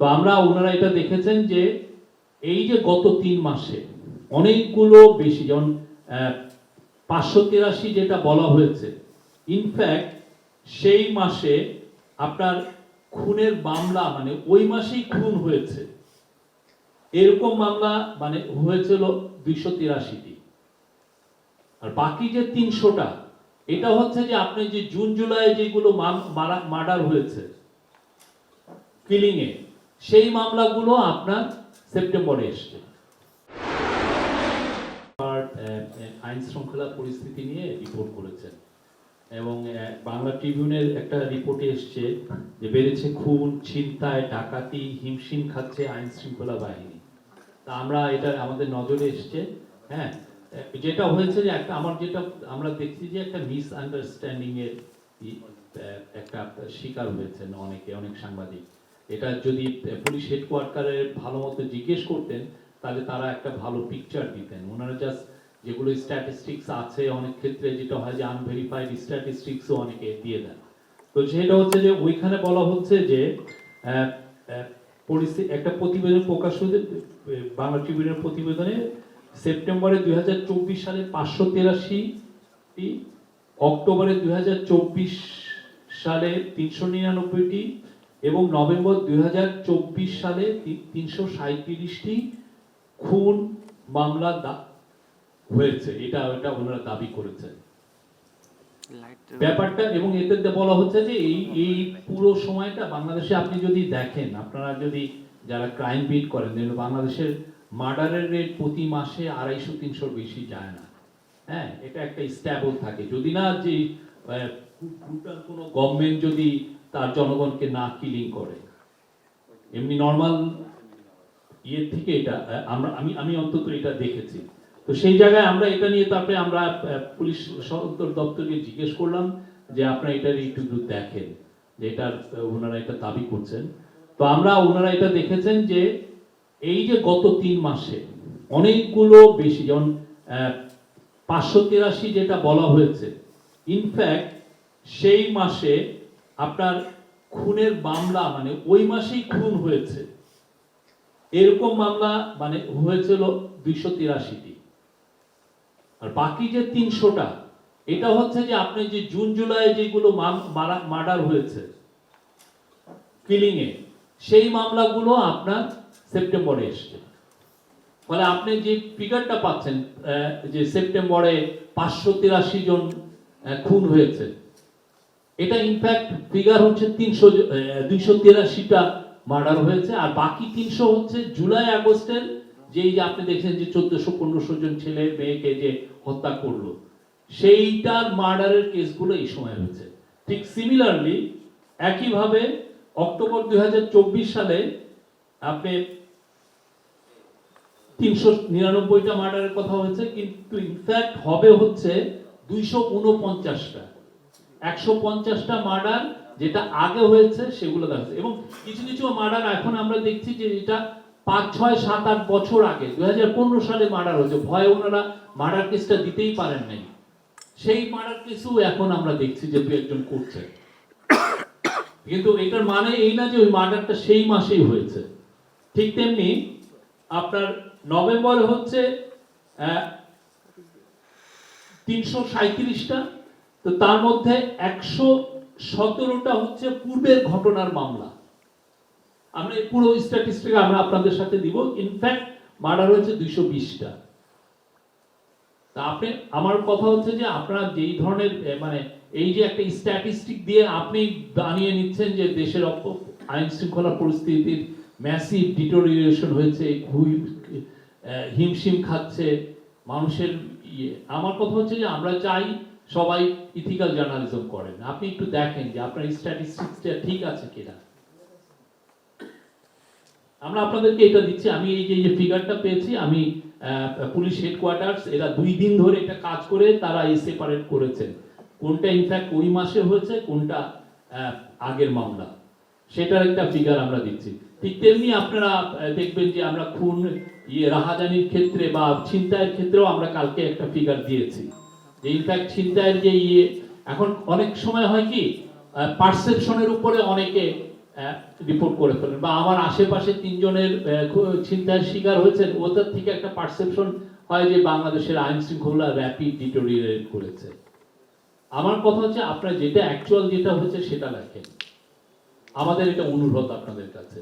তো আমরা ওনারা এটা দেখেছেন যে এই যে গত 3 মাসে অনেকগুলো বেশি, যেমন 583 যেটা বলা হয়েছে, ইনফ্যাক্ট সেই মাসে আপনার খুনের মামলা মানে ওই মাসেই খুন হয়েছে এরকম মামলা মানে হয়েছিল 283টি। আর বাকি যে 300টা এটা হচ্ছে যে আপনি যে জুন জুলাই যেগুলো মার্ডার হয়েছে কিলিং এ, সেই মামলাগুলো আপনার সেপ্টেম্বরে এসছে। আইন শৃঙ্খলা পরিস্থিতি নিয়ে রিপোর্ট করেছেন এবং বাংলা ট্রিবিউনের একটা রিপোর্টে এসছে যে বেড়েছে খুন, ছিনতাই, ডাকাতি, হিমশিম খাচ্ছে আইন শৃঙ্খলা বাহিনী। তা আমরা এটা আমাদের নজরে এসছে। হ্যাঁ, যেটা হয়েছে যে একটা আমরা দেখছি যে একটা মিসআন্ডারস্ট্যান্ডিং এর একটা শিকার হয়েছেন অনেক সাংবাদিক। এটা যদি পুলিশ হেডকোয়ার্টারে ভালো মতো জিজ্ঞেস করতেন তাহলে তারা একটা ভালো পিকচার দিতেন। ওনারা জাস্ট যেগুলো স্ট্যাটিস্টিক্স আছে অনেক ক্ষেত্রে যেটা হয় যে আনভেরিফাইড স্ট্যাটিস্টিক্সও অনেকে দিয়ে দেন। তো সেটা হচ্ছে যে ওইখানে বলা হচ্ছে যে একটা প্রতিবেদন প্রকাশ হয়েছে বাংলা ট্রিবিউনের প্রতিবেদনে, সেপ্টেম্বরে 2024 সালে 583টি, অক্টোবরে 2024 সালে 399টি এবং নভেম্বর 2024 সালে 337টি খুন মামলা হয়েছে। এটা ওনারা দাবি করেছেন ব্যাপারটা। এবং এতে বলা হচ্ছে যে এই পুরো সময়টা বাংলাদেশে আপনি যদি দেখেন, আপনারা যদি যারা ক্রাইম বিট করেন, বাংলাদেশের মার্ডারের রেট প্রতি মাসে 250-300 বেশি যায় না। হ্যাঁ, এটা একটা স্ট্যাবল থাকে, যদি না যে ব্রুটাল কোনো গভর্নমেন্ট যদি তার জনগণকে না কিলিং করে। এমনি নর্মাল ইয়ে থেকে এটা আমি অন্তত এটা দেখেছি। তো সেই জায়গায় আমরা এটা নিয়ে তারপরে আমরা পুলিশ সদর দপ্তরকে জিজ্ঞেস করলাম যে আপনারা এটা একটু দেখেন যে এটার ওনারা এটা দাবি করছেন। তো ওনারা এটা দেখেছেন যে এই যে গত 3 মাসে অনেকগুলো বেশি, যেমন 583 যেটা বলা হয়েছে, ইনফ্যাক্ট সেই মাসে আপনার খুনের মামলা মানে ওই মাসেই খুন হয়েছে এরকম মামলা মানে হয়েছিল 283টি। আর বাকি যে 300টা এটা হচ্ছে যে আপনি যে জুন জুলাই যেগুলো মার্ডার হয়েছে কিলিং এ, সেই মামলাগুলো আপনার সেপ্টেম্বরে এসছে। ফলে আপনি যে ফিগারটা পাচ্ছেন যে সেপ্টেম্বরে 583 জন খুন হয়েছে, এটা ইনফ্যাক্ট ফিগার হচ্ছে 283টা মার্ডার হয়েছে। আর বাকি 300 হচ্ছে জুলাই আগস্টের যেই যে আপনি দেখছেন যে 1400-1500 জন ছেলে মেয়েকে যে হত্যা করলো, সেইটার মার্ডারের কেসগুলো এই সময় হয়েছে। ঠিক সিমিলারলি একইভাবে অক্টোবর 2024 সালে আপনি 399টা মার্ডারের কথা হয়েছে, কিন্তু ইনফ্যাক্ট হবে হচ্ছে 249টা। 150টা মার্ডার যেটা আগে হয়েছে সেগুলো দেখা, এবং কিছু কিছু মার্ডার এখন আমরা দেখছি যে এটা 5, 6, 7, 8 বছর আগে 2015 সালে মার্ডার হয়েছে, ভয়ে ওনারা মার্ডার কেসটা দিতেই পারেন নাই। সেই মার্ডার কেসও এখন আমরা দেখছি যে দু একজন করছে। কিন্তু এটার মানে এই না যে ওই মার্ডারটা সেই মাসেই হয়েছে। ঠিক তেমনি আপনার নভেম্বরে হচ্ছে 337টা, তো তার মধ্যে 117টা হচ্ছে পূর্বের ঘটনার মামলা। আমরা এই পুরো স্ট্যাটিস্টিক আমরা আপনাদের সাথে দিব। ইনফ্যাক্ট মার্ডার হয়েছে 220টা। তা আপনি, আমার কথা হচ্ছে যে আপনারা যেই ধরনের মানে এই যে একটা স্ট্যাটিস্টিক দিয়ে আপনি বানিয়ে নিচ্ছেন যে দেশের আইন শৃঙ্খলা পরিস্থিতির ম্যাসিভ ডিটোরিয়েশন হয়েছে, হিমশিম খাচ্ছে মানুষের আমার কথা হচ্ছে যে আমরা চাই সবাই ইথিক্যাল জার্নালিজম করেন। আপনি একটু দেখেন যে আপনার স্ট্যাটিস্টিক্সটা ঠিক আছে কিনা। আমরা আপনাদেরকে এটা দিচ্ছি। আমি এই যে ফিগারটা পেয়েছি, আমি পুলিশ হেডকোয়ার্টার্স এরা 2 দিন ধরে এটা কাজ করে তারা সেপারেট করেছেন কোনটা ইনফ্যাক্ট ওই মাসে হয়েছে, কোনটা আগের মামলা, সেটার একটা ফিগার আমরা দিচ্ছি। ঠিক তেমনি আপনারা দেখবেন যে আমরা খুন রাহাজানির ক্ষেত্রে বা ছিনতাইয়ের ক্ষেত্রেও আমরা কালকে একটা ফিগার দিয়েছি যে ইনফ্যাক্ট ছিনতাইয়ের যে এখন অনেক সময় হয় কি পারসেপশনের উপরে অনেকে রিপোর্ট করে ফেলেন, বা আমার আশেপাশে 3 জনের ছিনতাইয়ের শিকার হয়েছেন, ওদের থেকে একটা পারসেপশন হয় যে বাংলাদেশের আইন শৃঙ্খলা র্যাপিড ডিটোরিয়েট করেছে। আমার কথা হচ্ছে আপনার যেটা অ্যাকচুয়াল যেটা হচ্ছে সেটা লেখেন, আমাদের এটা অনুরোধ আপনাদের কাছে।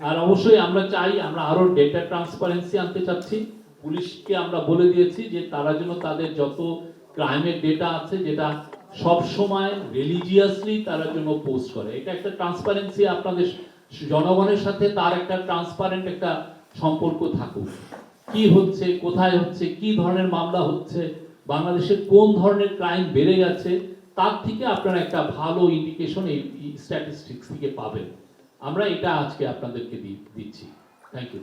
আর অবশ্যই আমরা চাই, আমরা আরো ডেটা ট্রান্সপারেন্সি আনতে চাচ্ছি। পুলিশকে আমরা বলে দিয়েছি যে তারা যেন তাদের যত ক্রাইমের ডেটা আছে যেটা সব সময় রিলিজিয়াসলি তারা যেন পোস্ট করে। এটা একটা ট্রান্সপারেন্সি, আপনাদের জনগণের সাথে তার একটা ট্রান্সপারেন্ট একটা সম্পর্ক থাকুক। কি হচ্ছে, কোথায় হচ্ছে, কি ধরনের মামলা হচ্ছে, বাংলাদেশে কোন ধরনের ক্রাইম বেড়ে গেছে, তার থেকে আপনারা একটা ভালো ইন্ডিকেশন এই স্ট্যাটিস্টিক্স থেকে পাবেন। আমরা এটা আজকে আপনাদেরকে দিচ্ছি। Thank you.